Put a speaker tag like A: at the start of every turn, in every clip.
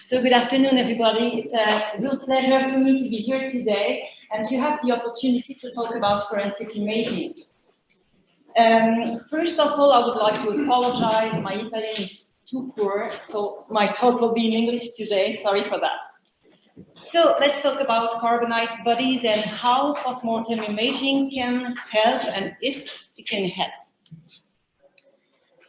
A: So good afternoon, everybody. It's a real pleasure for me to be here today and to have the opportunity to talk about forensic imaging. First of all, I would like to apologize. My Italian is too poor, so my talk will be in English today. Sorry for that. So let's talk about carbonized bodies and how postmortem imaging can help and if it can help.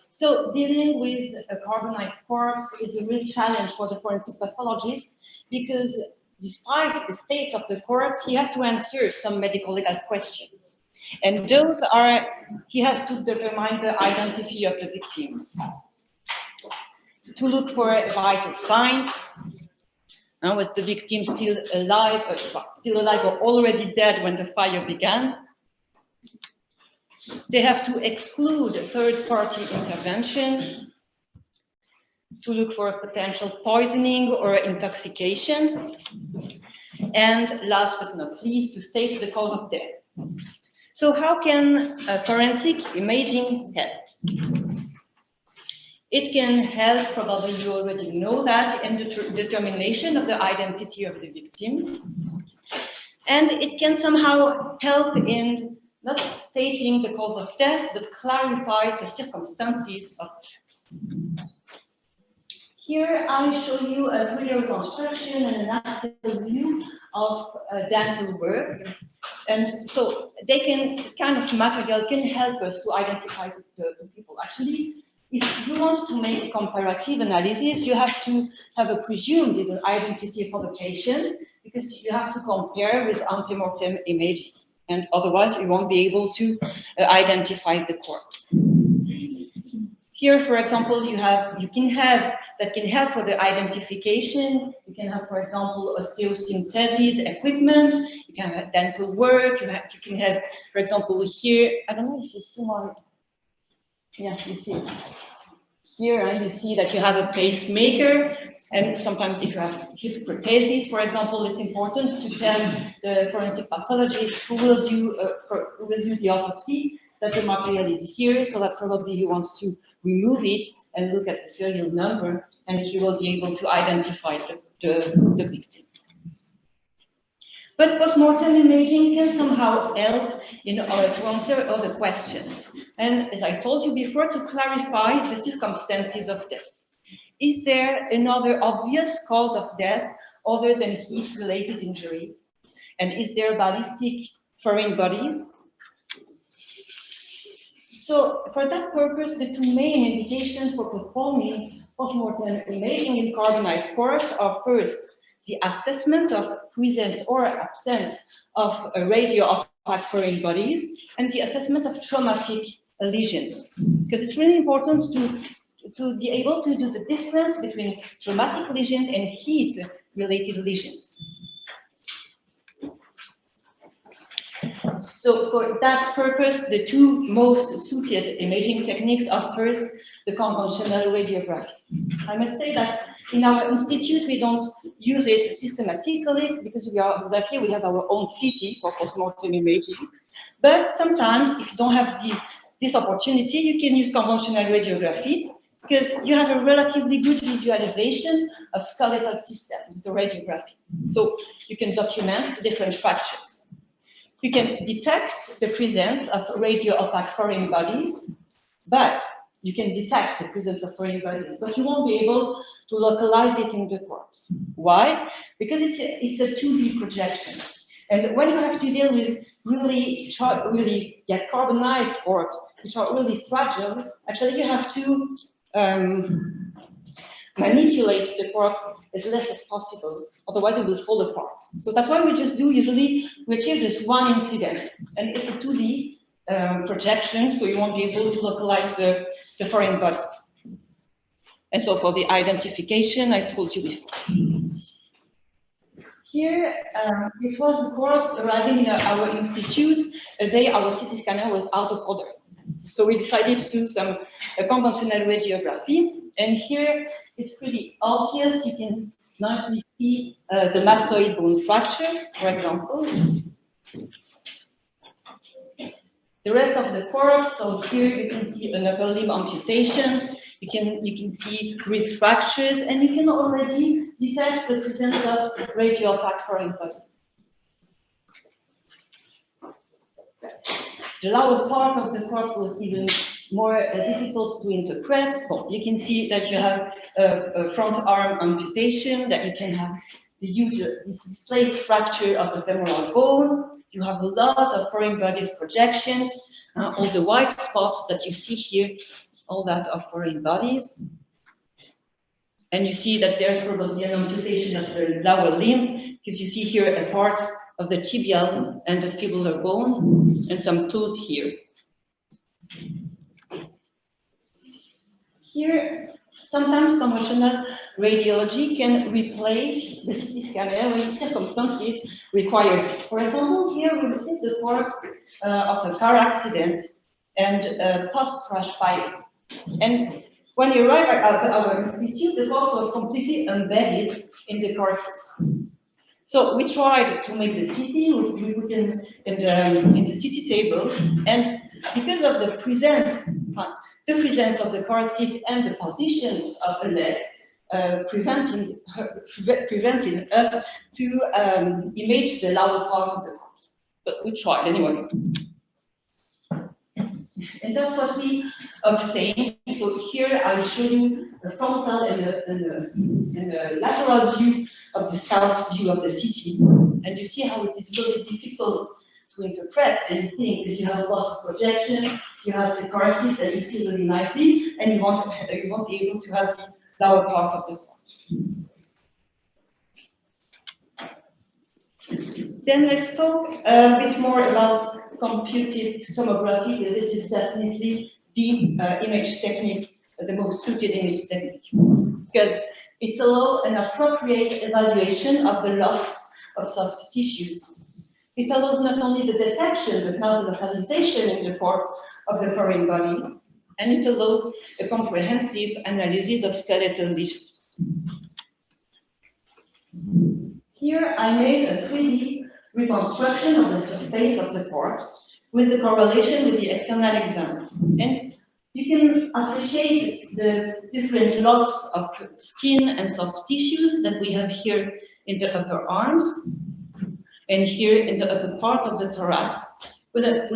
A: So dealing with a carbonized corpse is a real challenge for the forensic pathologist because despite the state of the corpse, he has to answer some medical legal questions. And those are, he has to determine the identity of the victim, to look for vital signs. Was the victim still alive or already dead when the fire began? They have to exclude third-party intervention, to look for a potential poisoning or intoxication, and last but not least, to state the cause of death. So how can forensic imaging help? It can help, probably you already know that, in the determination of the identity of the victim. And it can somehow help in not stating the cause of death, but clarify the circumstances of death. Here I show you a 3D reconstruction and an axial view of dental work. And so they can, this kind of material can help us to identify the people. Actually, if you want to make a comparative analysis, you have to have a presumed identity for the patient because you have to compare with antemortem imaging. And otherwise, you won't be able to identify the corpse. Here, for example, you can have that can help for the identification. You can have, for example, osteosynthesis equipment. You can have dental work. You can have, for example, here. I don't know if you see my. Yeah, you see. Here, you see that you have a pacemaker, and sometimes if you have hip prosthesis, for example, it's important to tell the forensic pathologist who will do the autopsy that the material is here, so that probably he wants to remove it and look at the serial number, and he will be able to identify the victim. But postmortem imaging can somehow help in order to answer other questions. And as I told you before, to clarify the circumstances of death. Is there another obvious cause of death other than heat-related injuries? And is there ballistic foreign bodies? So for that purpose, the two main indications for performing postmortem imaging in carbonized corpse are first, the assessment of presence or absence of radio-opaque foreign bodies, and the assessment of traumatic lesions. Because it's really important to be able to do the difference between traumatic lesions and heat-related lesions. So for that purpose, the two most suited imaging techniques are first, the conventional radiography. I must say that in our institute, we don't use it systematically because we are lucky, we have our own CT for postmortem imaging. But sometimes, if you don't have this opportunity, you can use conventional radiography because you have a relatively good visualization of skeletal system with the radiography. So you can document the different fractures. You can detect the presence of radio-opaque foreign bodies, but you can detect the presence of foreign bodies, but you won't be able to localize it in the corpse. Why? Because it's a 2D projection. And when you have to deal with really carbonized corpse, which are really fragile, actually you have to manipulate the corpse as less as possible, otherwise it will fall apart. So that's why we achieve just one incident, and it's a 2D projection, so you won't be able to localize the foreign body. And so for the identification, I told you before. Here, it was the corpse arriving in our institute a day our CT scanner was out of order. So we decided to do some conventional radiography. And here, it's pretty obvious. You can nicely see the mastoid bone fracture, for example. The rest of the corpse, so here you can see an upper limb amputation. You can see rib fractures, and you can already detect the presence of radiopaque foreign body. The lower part of the corpse was even more difficult to interpret. Well, you can see that you have a front arm amputation, that you can have the huge displaced fracture of the femoral bone. You have a lot of foreign bodies projections, all the white spots that you see here, all that are foreign bodies. And you see that there's probably an amputation of the lower limb, because you see here a part of the tibial and the fibular bone, and some tooth here. Here, sometimes conventional radiology can replace the CT scanner when circumstances require it. For example, here we see the corpse of a car accident and post-crash fire. And when you arrive at our institute, the corpse was completely embedded in the car seat. So we tried to make the CT, we put in the CT table, and because of the presence of the car seat and the positions of the legs, preventing us to image the lower part of the corpse. But we tried anyway. And that's what we obtained. So here I'll show you a frontal and a lateral view of the scout view of the CT. And you see how it is very difficult to interpret anything, because you have a lot of projection, you have the car seat that you see really nicely, and you won't be able to have the lower part of the scout. Then let's talk a bit more about computed tomography, because it is definitely the image technique, the most suited image technique, because it allows an appropriate evaluation of the loss of soft tissues. It allows not only the detection, but now the localization in the corpse of the foreign body, and it allows a comprehensive analysis of skeletal lesions. Here I made a 3D reconstruction of the surface of the corpse with the correlation with the external exam. And you can appreciate the different loss of skin and soft tissues that we have here in the upper arms and here in the upper part of the thorax, with a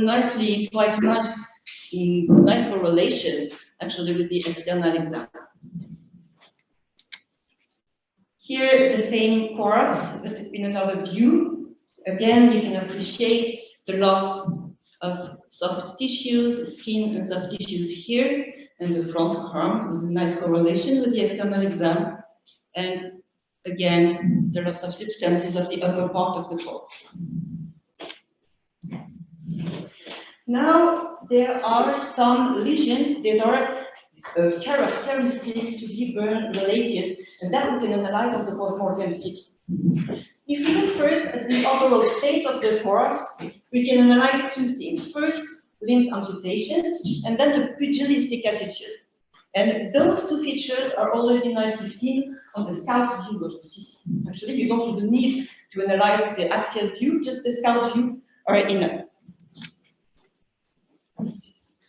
A: quite nice correlation actually with the external exam. Here, the same corpse, but in another view. Again, you can appreciate the loss of soft tissues, skin and soft tissues here, and the front arm with a nice correlation with the external exam. And again, the loss of substances of the upper part of the corpse. Now, there are some lesions that are characteristic to be burn related, and that we can analyze on the postmortem CT. If we look first at the overall state of the corpse, we can analyze two things. First, limb amputations, and then the pugilistic attitude. And those two features are already nicely seen on the scout view of the CT. Actually, you don't even need to analyze the axial view, just the scout view are enough.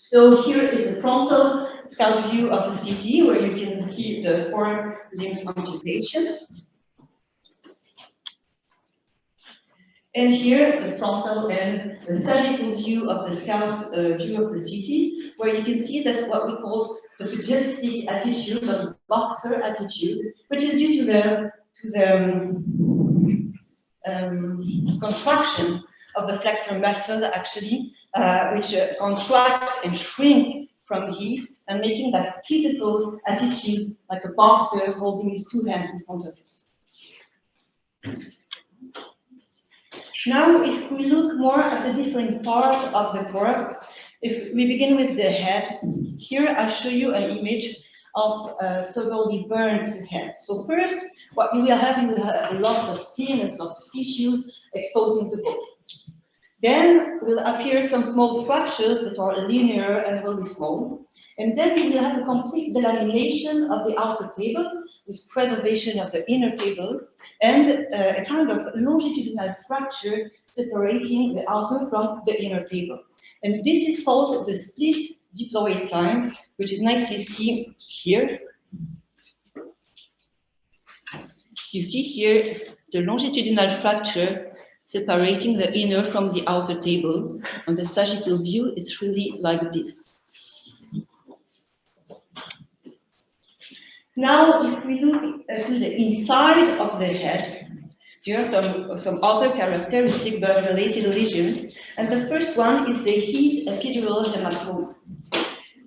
A: So here is the frontal scout view of the CT, where you can see the 4 limbs amputation. And here, the frontal and the sagittal view of the scout view of the CT, where you can see that what we call the pugilistic attitude, or the boxer attitude, which is due to the contraction of the flexor muscle, actually, which contract and shrink from heat, and making that typical attitude like a boxer holding his 2 hands in front of him. Now, if we look more at the different parts of the corpse, if we begin with the head, here I show you an image of severely burned head. So first, what you will have a loss of skin and soft tissues exposing the bone. Then will appear some small fractures that are linear and really small. And then we will have a complete delamination of the outer table with preservation of the inner table and a kind of longitudinal fracture separating the outer from the inner table. And this is called the split deploy sign, which is nicely seen here. You see here the longitudinal fracture separating the inner from the outer table. On the sagittal view, it's really like this. Now, if we look to the inside of the head, there are some other characteristic burn-related lesions, and the first one is the heat epidural hematoma.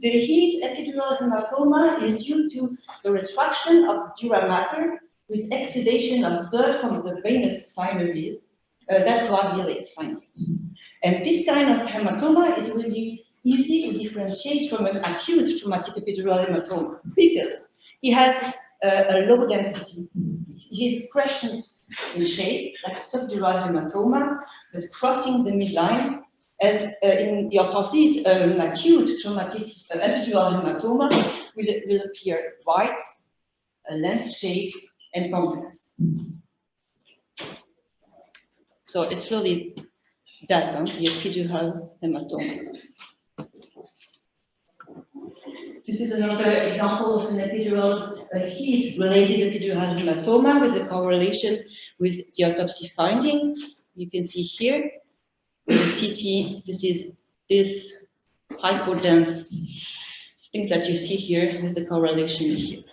A: The heat epidural hematoma is due to the retraction of dura mater with exudation of blood from the venous sinuses that coagulates finally. And this kind of hematoma is really easy to differentiate from an acute traumatic epidural hematoma because he has a low density. He's crescent in shape, like a subdural hematoma, but crossing the midline, as in the opposite, an acute traumatic epidural hematoma will appear white, lens shape, and complex. So it's really that, the epidural hematoma. This is another example of an epidural heat-related epidural hematoma with a correlation with the autopsy finding. You can see here with the CT, this is this hypodense thing that you see here with the correlation here.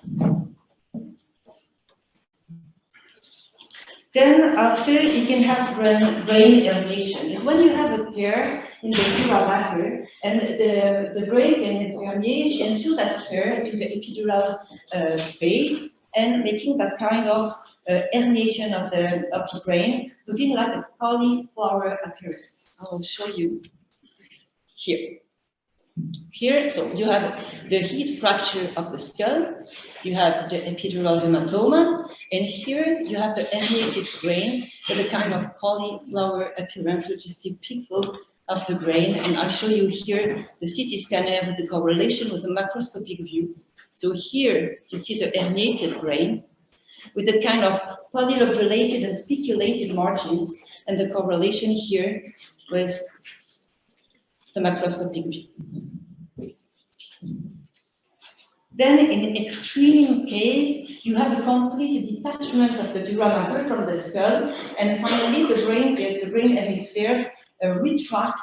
A: Then after, you can have brain herniation. And when you have a tear in the dura mater, and the brain can herniate into that tear in the epidural space, and making that kind of herniation of the brain, looking like a cauliflower appearance. I will show you here. Here, so you have the heat fracture of the skull, you have the epidural hematoma, and here you have the herniated brain with a kind of cauliflower appearance, which is typical of the brain. And I'll show you here the CT scanner with the correlation with the macroscopic view. So here you see the herniated brain with a kind of polylobulated and spiculated margins, and the correlation here with the macroscopic view. Then, in extreme case, you have a complete detachment of the dura mater from the skull, and finally the brain hemisphere retract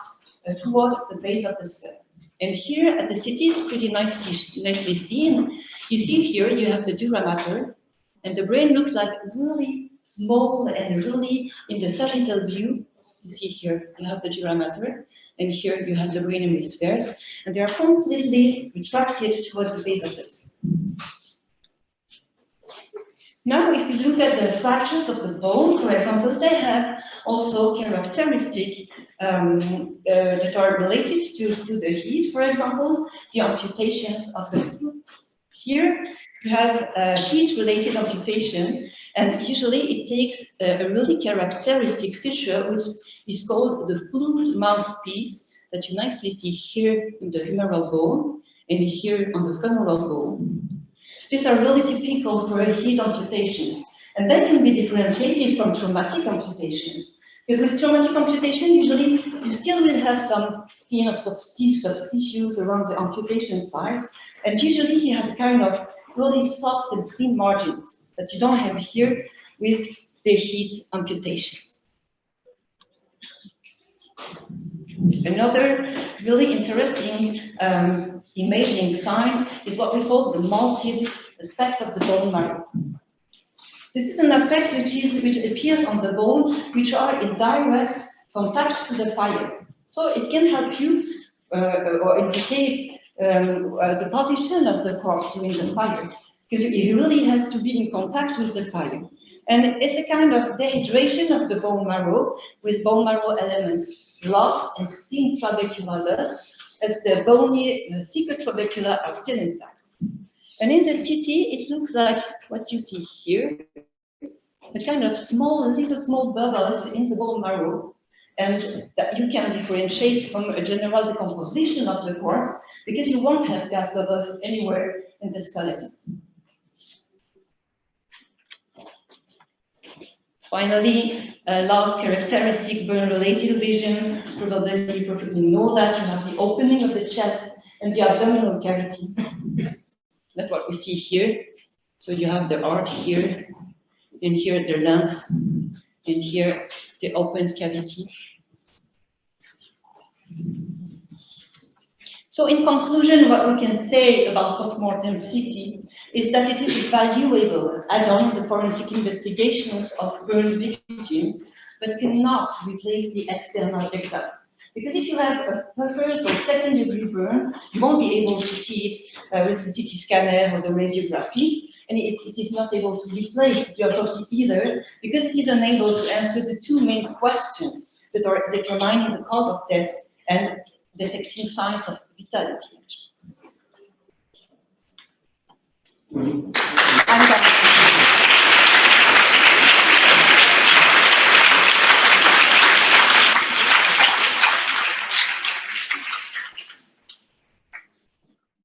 A: towards the base of the skull. And here at the CT, it's pretty nicely seen. You see here you have the dura mater, and the brain looks like really small and really in the sagittal view. You see here you have the dura mater, and here you have the brain hemispheres, and they are completely retracted towards the base of the skull. Now, if you look at the fractures of the bone, for example, they have also characteristics that are related to the heat. For example, the amputations of the foot. Here, you have a heat-related amputation, and usually it takes a really characteristic feature, which is called the flute mouthpiece, that you nicely see here in the humeral bone and here on the femoral bone. These are really typical for heat amputations, and they can be differentiated from traumatic amputations. Because with traumatic amputation, usually you still will have some skin of soft tissues around the amputation site, and usually you have kind of really soft and clean margins that you don't have here with the heat amputation. Another really interesting imaging sign is what we call the malted aspect of the bone marrow. This is an aspect which appears on the bones which are in direct contact to the fire. So it can help you or indicate the position of the corpse during the fire, because it really has to be in contact with the fire. And it's a kind of dehydration of the bone marrow with bone marrow elements lost and thin trabecular dust, as the bony thicker trabecula are still intact. And in the CT, it looks like what you see here, a kind of little small bubbles in the bone marrow, and that you can differentiate from a general decomposition of the corpse, because you won't have gas bubbles anywhere in the skeleton. Finally, last characteristic burn-related lesion, probably you perfectly know that you have the opening of the chest and the abdominal cavity. That's what we see here. So you have the heart here, and here the lungs, and here the open cavity. So in conclusion, what we can say about postmortem CT is that it is a valuable add-on in the forensic investigations of burn victims, but cannot replace the external exam. Because if you have a first or second degree burn, you won't be able to see it with the CT scanner or the radiography, and it is not able to replace the autopsy either, because it is unable to answer the two main questions that are determining the cause of death and detecting signs of vitality.